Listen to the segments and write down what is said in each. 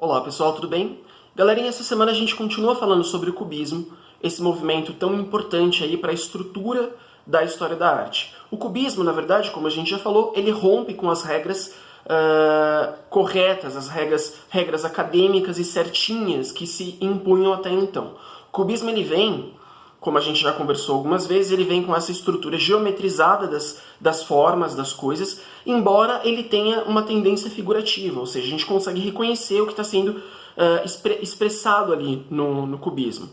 Olá pessoal, tudo bem? Galerinha, essa semana a gente continua falando sobre o cubismo, esse movimento tão importante aí para a estrutura da história da arte. O cubismo, na verdade, como a gente já falou, ele rompe com as regras corretas, as regras acadêmicas e certinhas que se impunham até então. O cubismo ele vem, como a gente já conversou algumas vezes, ele vem com essa estrutura geometrizada das formas, das coisas, embora ele tenha uma tendência figurativa, ou seja, a gente consegue reconhecer o que está sendo expressado ali no cubismo.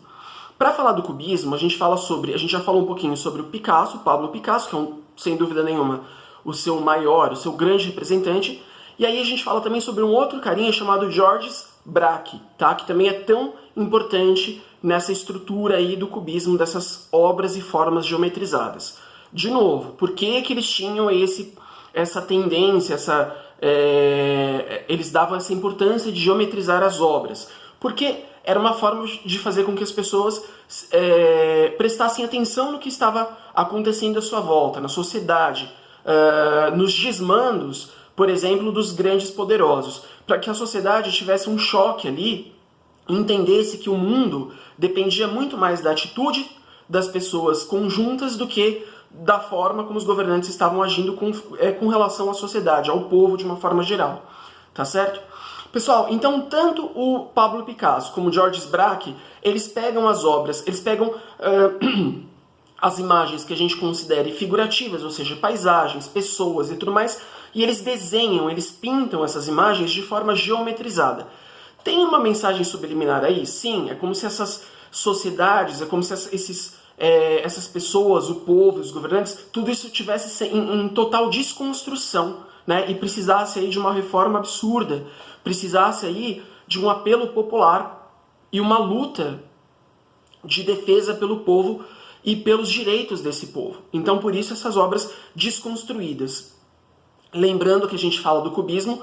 Para falar do cubismo, a gente já falou um pouquinho sobre o Picasso, Pablo Picasso, que é, sem dúvida nenhuma, o seu grande representante, e aí a gente fala também sobre um outro carinha chamado Georges Braque, tá? Que também é tão importante nessa estrutura aí do cubismo, dessas obras e formas geometrizadas. De novo, por que eles tinham essa tendência, eles davam essa importância de geometrizar as obras? Porque era uma forma de fazer com que as pessoas prestassem atenção no que estava acontecendo à sua volta, na sociedade, nos desmandos, por exemplo, dos grandes poderosos, para que a sociedade tivesse um choque ali, entendesse que o mundo dependia muito mais da atitude das pessoas conjuntas do que da forma como os governantes estavam agindo com relação à sociedade, ao povo de uma forma geral. Tá certo? Pessoal, então tanto o Pablo Picasso como o Georges Braque, eles pegam as obras, eles pegam as imagens que a gente considere figurativas, ou seja, paisagens, pessoas e tudo mais, e eles desenham, eles pintam essas imagens de forma geometrizada. Tem uma mensagem subliminar aí? Sim, é como se essas sociedades, é como se essas pessoas, o povo, os governantes, tudo isso tivesse em total desconstrução, né? E precisasse aí de uma reforma absurda, precisasse aí de um apelo popular e uma luta de defesa pelo povo e pelos direitos desse povo. Então, por isso, essas obras desconstruídas. Lembrando que a gente fala do cubismo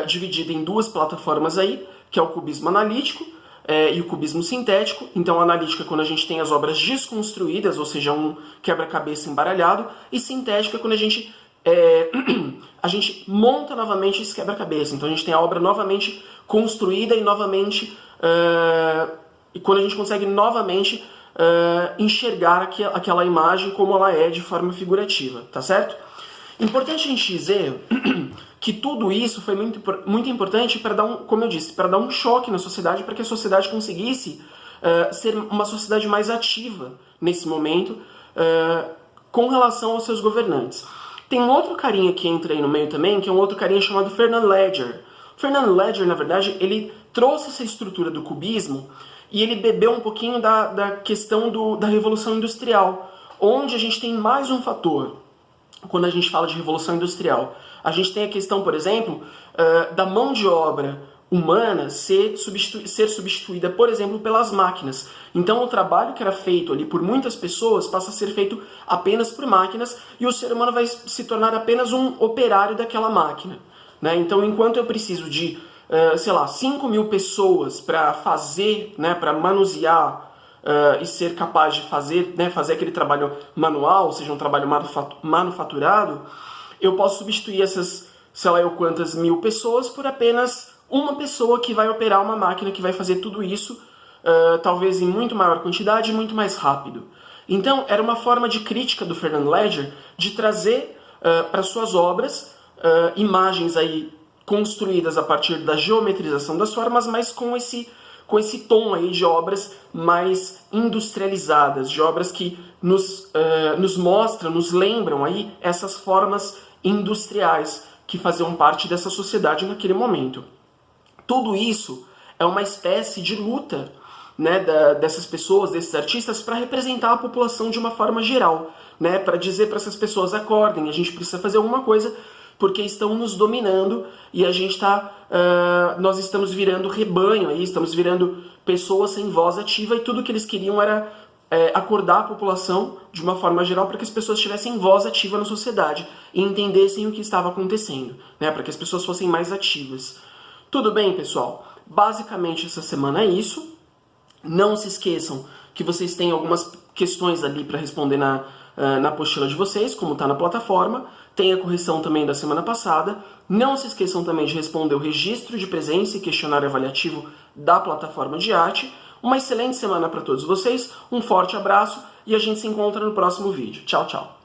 dividido em duas plataformas aí, que é o cubismo analítico e o cubismo sintético. Então, analítico é quando a gente tem as obras desconstruídas, ou seja, um quebra-cabeça embaralhado, e sintético é quando a gente monta novamente esse quebra-cabeça. Então, a gente tem a obra novamente construída e novamente... e quando a gente consegue novamente enxergar aquela imagem como ela é de forma figurativa, tá certo? Importante a gente dizer que tudo isso foi muito importante para dar como eu disse, para dar um choque na sociedade, para que a sociedade conseguisse ser uma sociedade mais ativa nesse momento com relação aos seus governantes. Tem um outro carinha que entra aí no meio também, que é um outro carinha chamado Fernand Léger. Fernand Léger, na verdade, ele trouxe essa estrutura do cubismo e ele bebeu um pouquinho da questão da Revolução Industrial, onde a gente tem mais um fator. Quando a gente fala de Revolução Industrial, a gente tem a questão, por exemplo, da mão de obra humana ser substituída, por exemplo, pelas máquinas. Então, o trabalho que era feito ali por muitas pessoas passa a ser feito apenas por máquinas e o ser humano vai se tornar apenas um operário daquela máquina, né? Então, enquanto eu preciso de, 5.000 pessoas para fazer, né, para manusear e ser capaz de fazer aquele trabalho manual, ou seja, um trabalho manufaturado, eu posso substituir essas, quantas mil pessoas por apenas uma pessoa que vai operar uma máquina que vai fazer tudo isso, talvez em muito maior quantidade e muito mais rápido. Então, era uma forma de crítica do Fernand Léger de trazer para suas obras imagens aí construídas a partir da geometrização das formas, mas com esse tom aí de obras mais industrializadas, de obras que nos mostram, nos lembram aí essas formas industriais que faziam parte dessa sociedade naquele momento. Tudo isso é uma espécie de luta, né, dessas pessoas, desses artistas, para representar a população de uma forma geral, né, para dizer para essas pessoas: acordem, a gente precisa fazer alguma coisa, porque estão nos dominando e nós estamos virando rebanho, aí, estamos virando pessoas sem voz ativa, e tudo que eles queriam era acordar a população de uma forma geral para que as pessoas tivessem voz ativa na sociedade e entendessem o que estava acontecendo, né, para que as pessoas fossem mais ativas. Tudo bem, pessoal? Basicamente, essa semana é isso. Não se esqueçam que vocês têm algumas questões ali para responder na apostila de vocês, como está na plataforma. Tem a correção também da semana passada. Não se esqueçam também de responder o registro de presença e questionário avaliativo da plataforma de arte. Uma excelente semana para todos vocês, um forte abraço e a gente se encontra no próximo vídeo. Tchau, tchau!